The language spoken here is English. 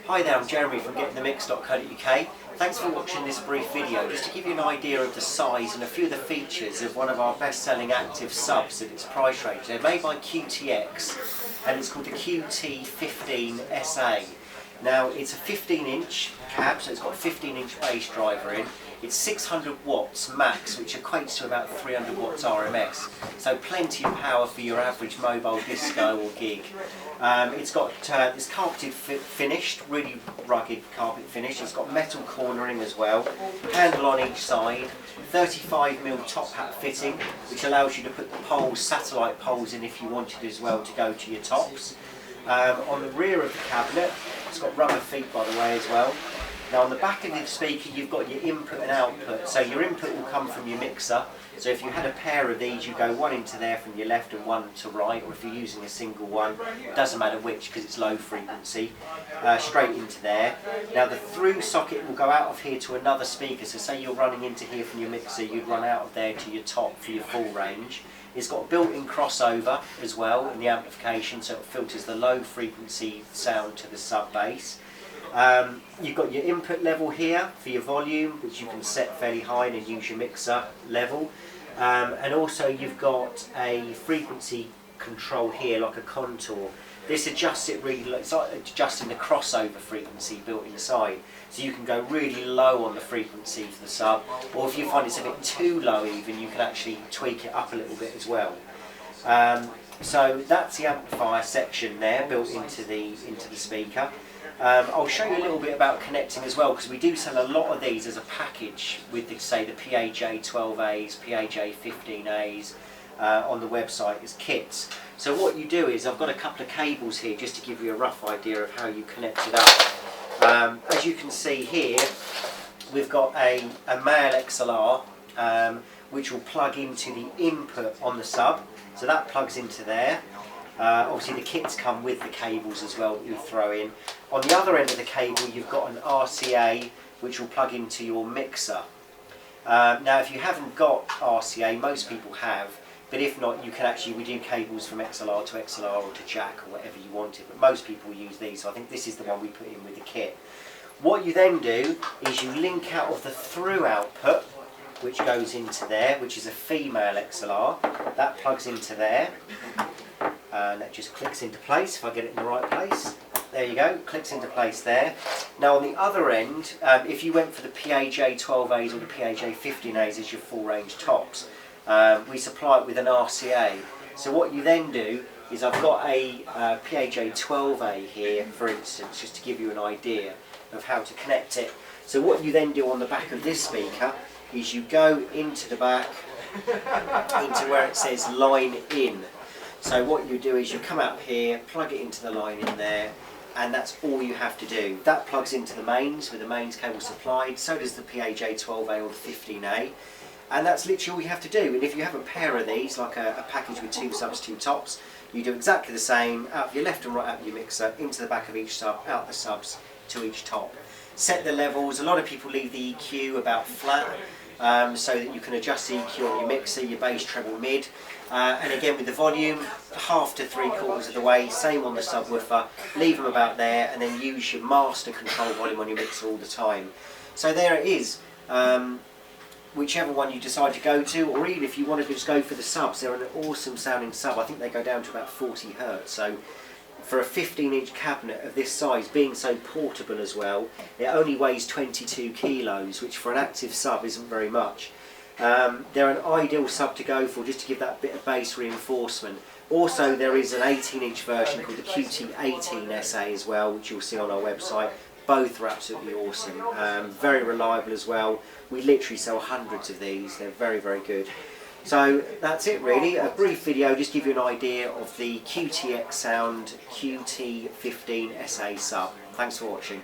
Hi there, I'm Jeremy from GetintheMix.co.uk. Thanks for watching this brief video, just to give you an idea of the size and a few of the features of one of our best-selling active subs at its price range. They're made by QTX and it's called the QT15SA. Now it's a 15-inch cab, so it's got a 15-inch bass driver in. It's 600 watts max, which equates to about 300 watts RMS. So plenty of power for your average mobile disco or gig. It's got this carpeted finished, really rugged carpet finish. It's got metal cornering as well, handle on each side, 35mm top hat fitting, which allows you to put the poles, satellite poles in if you wanted as well to go to your tops. On the rear of the cabinet, it's got rubber feet by the way as well. Now on the back of the speaker you've got your input and output, so your input will come from your mixer. So if you had a pair of these, you go one into there from your left and one to right, or if you're using a single one, it doesn't matter which because it's low frequency, straight into there. Now the through socket will go out of here to another speaker, so say you're running into here from your mixer, you'd run out of there to your top for your full range. It's got built-in crossover as well in the amplification, so it filters the low frequency sound to the sub bass. You've got your input level here for your volume, which you can set fairly high and use your mixer level. And also you've got a frequency control here, like a contour. This adjusts it really, it's like adjusting the crossover frequency built inside. So you can go really low on the frequency for the sub, or if you find it's a bit too low even, you can actually tweak it up a little bit as well. So that's the amplifier section there, built into the speaker. I'll show you a little bit about connecting as well, because we do sell a lot of these as a package with, say, the PAJ12As, PAJ15As on the website as kits. So what you do is, I've got a couple of cables here just to give you a rough idea of how you connect it up. As you can see here, we've got a male XLR which will plug into the input on the sub, so that plugs into there. Obviously the kits come with the cables as well that you throw in. On the other end of the cable you've got an RCA which will plug into your mixer. Now if you haven't got RCA, most people have, but if not, you can actually, we do cables from XLR to XLR or to jack or whatever you wanted, but most people use these, so I think this is the one we put in with the kit. What you then do is you link out of the through output, which goes into there, which is a female XLR, that plugs into there. And that just clicks into place if I get it in the right place. There you go, clicks into place there. Now on the other end, if you went for the PAJ12As or the PAJ15As as your full range tops, we supply it with an RCA. So what you then do is, I've got a PAJ12A here for instance, just to give you an idea of how to connect it. So what you then do on the back of this speaker is you go into the back, into where it says line in. So what you do is you come out here, plug it into the line in there, and that's all you have to do. That plugs into the mains with the mains cable supplied, so does the PAJ12A or the 15A, and that's literally all you have to do. And if you have a pair of these, like a package with 2 subs, 2 tops, you do exactly the same, out of your left and right out of your mixer, into the back of each sub, out the subs to each top. Set the levels. A lot of people leave the EQ about flat, so that you can adjust the EQ on your mixer, your bass, treble, mid. And again with the volume, half to 3/4 of the way, same on the subwoofer, leave them about there and then use your master control volume on your mixer all the time. So there it is, whichever one you decide to go to, or even if you want to just go for the subs, they're an awesome sounding sub. I think they go down to about 40 Hz, so for a 15-inch cabinet of this size, being so portable as well, it only weighs 22 kilos, which for an active sub isn't very much. They're an ideal sub to go for, just to give that bit of bass reinforcement. Also there is an 18-inch version called the QT15SA as well, which you'll see on our website. Both are absolutely awesome, very reliable as well. We literally sell hundreds of these, they're very, very good. So that's it really, a brief video just to give you an idea of the QTX sound QT15SA sub. Thanks for watching.